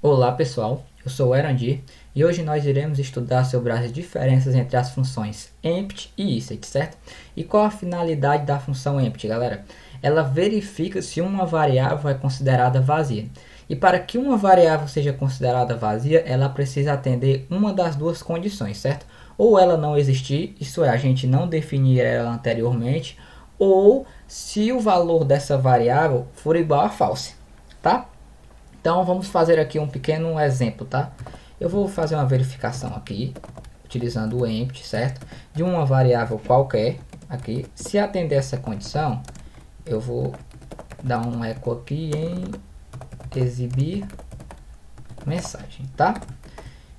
Olá pessoal, eu sou o Erandir e hoje nós iremos estudar sobre as diferenças entre as funções empty e isset, certo? E qual a finalidade da função empty, galera? Ela verifica se uma variável é considerada vazia. E para que uma variável seja considerada vazia, ela precisa atender uma das duas condições, certo? Ou ela não existir, isso é, a gente não definir ela anteriormente, ou se o valor dessa variável for igual a false, tá? Então vamos fazer aqui um pequeno exemplo, tá? Eu vou fazer uma verificação aqui, utilizando o empty, certo? De uma variável qualquer aqui. Se atender essa condição, eu vou dar um eco aqui em exibir mensagem, tá?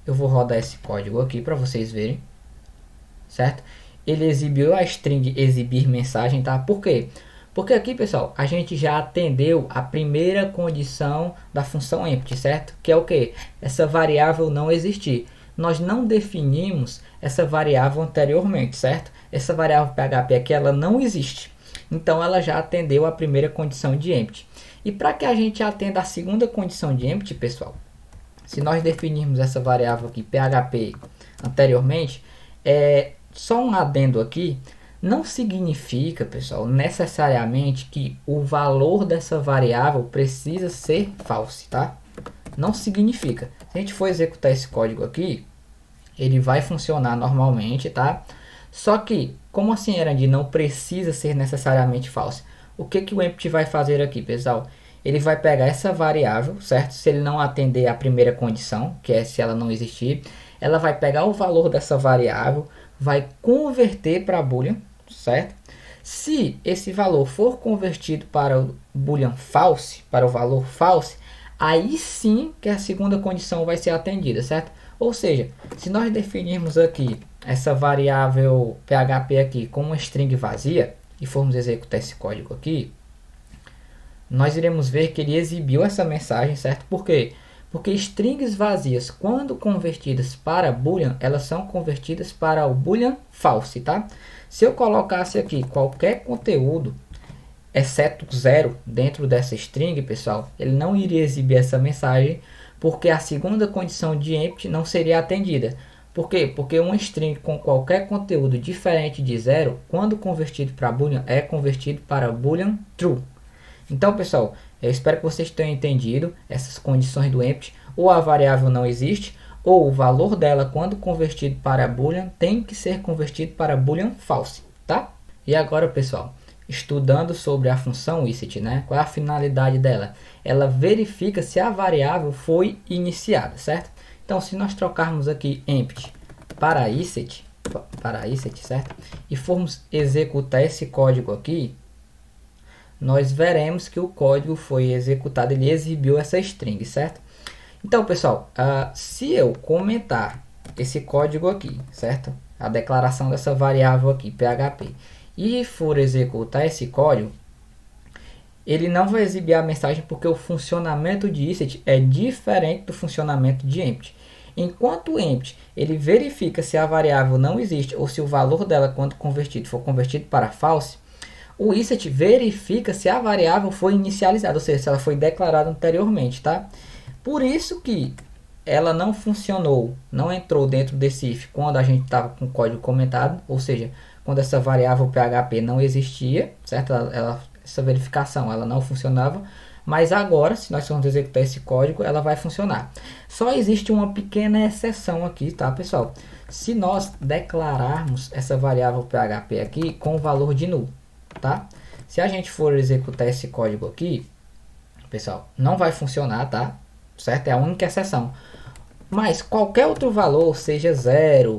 Eu vou rodar esse código aqui para vocês verem, certo? Ele exibiu a string exibir mensagem, tá? Por quê? Porque aqui, pessoal, a gente já atendeu a primeira condição da função empty, certo? Que é o que? Essa variável não existir. Nós não definimos essa variável anteriormente, certo? Essa variável PHP aqui, ela não existe. Então, ela já atendeu a primeira condição de empty. E para que a gente atenda a segunda condição de empty, pessoal, se nós definirmos essa variável aqui, PHP, anteriormente, só um adendo aqui, não significa, pessoal, necessariamente que o valor dessa variável precisa ser false, tá? Não significa. Se a gente for executar esse código aqui, ele vai funcionar normalmente, tá? Só que, como assim, Erandi, não precisa ser necessariamente false? O que que o empty vai fazer aqui, pessoal? Ele vai pegar essa variável, certo? Se ele não atender a primeira condição, que é se ela não existir, ela vai pegar o valor dessa variável, vai converter para boolean, certo? Se esse valor for convertido para o boolean false, para o valor false, aí sim que a segunda condição vai ser atendida, certo? Ou seja, se nós definirmos aqui essa variável PHP aqui com uma string vazia e formos executar esse código aqui, nós iremos ver que ele exibiu essa mensagem, certo? Por quê? Porque strings vazias, quando convertidas para boolean, elas são convertidas para o boolean false, tá? Se eu colocasse aqui qualquer conteúdo, exceto 0, dentro dessa string, pessoal, ele não iria exibir essa mensagem, porque a segunda condição de empty não seria atendida. Por quê? Porque uma string com qualquer conteúdo diferente de 0, quando convertido para boolean, é convertido para boolean true. Então, pessoal, eu espero que vocês tenham entendido essas condições do empty. Ou a variável não existe, ou o valor dela, quando convertido para boolean, tem que ser convertido para boolean false, tá? E agora, pessoal, estudando sobre a função isset, né? Qual é a finalidade dela? Ela verifica se a variável foi iniciada, certo? Então, se nós trocarmos aqui empty para isset, certo? E formos executar esse código aqui, nós veremos que o código foi executado, ele exibiu essa string, certo? Então, pessoal, se eu comentar esse código aqui, certo? A declaração dessa variável aqui, PHP, e for executar esse código, ele não vai exibir a mensagem porque o funcionamento de isset é diferente do funcionamento de empty. Enquanto o empty, ele verifica se a variável não existe ou se o valor dela, quando convertido, for convertido para false, o isset verifica se a variável foi inicializada, ou seja, se ela foi declarada anteriormente, tá? Por isso que ela não funcionou, não entrou dentro desse if quando a gente estava com o código comentado, ou seja, quando essa variável PHP não existia, certo? Essa verificação ela não funcionava, mas agora, se nós formos executar esse código, ela vai funcionar. Só existe uma pequena exceção aqui, tá, pessoal? Se nós declararmos essa variável PHP aqui com o valor de null, tá? Se a gente for executar esse código aqui, pessoal, não vai funcionar, tá? Certo? É a única exceção. Mas qualquer outro valor, seja 0,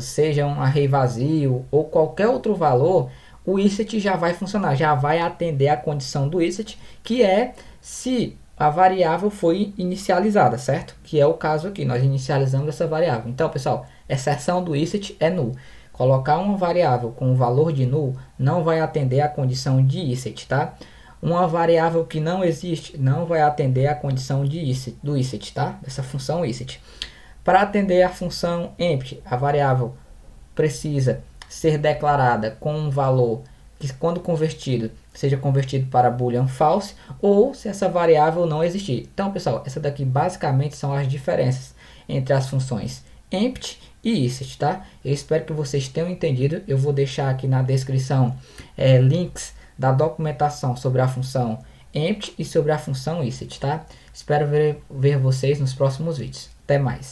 seja um array vazio ou qualquer outro valor, o isset já vai funcionar, já vai atender a condição do isset, que é se a variável foi inicializada, certo? Que é o caso aqui, nós inicializamos essa variável. Então, pessoal, exceção do isset é null. Colocar uma variável com o valor de null não vai atender a condição de isset, tá? Uma variável que não existe não vai atender a condição de isset, do isset, tá? Essa função isset. Para atender a função empty, a variável precisa ser declarada com um valor que quando convertido, seja convertido para boolean false, ou se essa variável não existir. Então, pessoal, essa daqui basicamente são as diferenças entre as funções empty e isset, tá? Eu espero que vocês tenham entendido. Eu vou deixar aqui na descrição links da documentação sobre a função empty e sobre a função isset, tá? Espero ver vocês nos próximos vídeos. Até mais!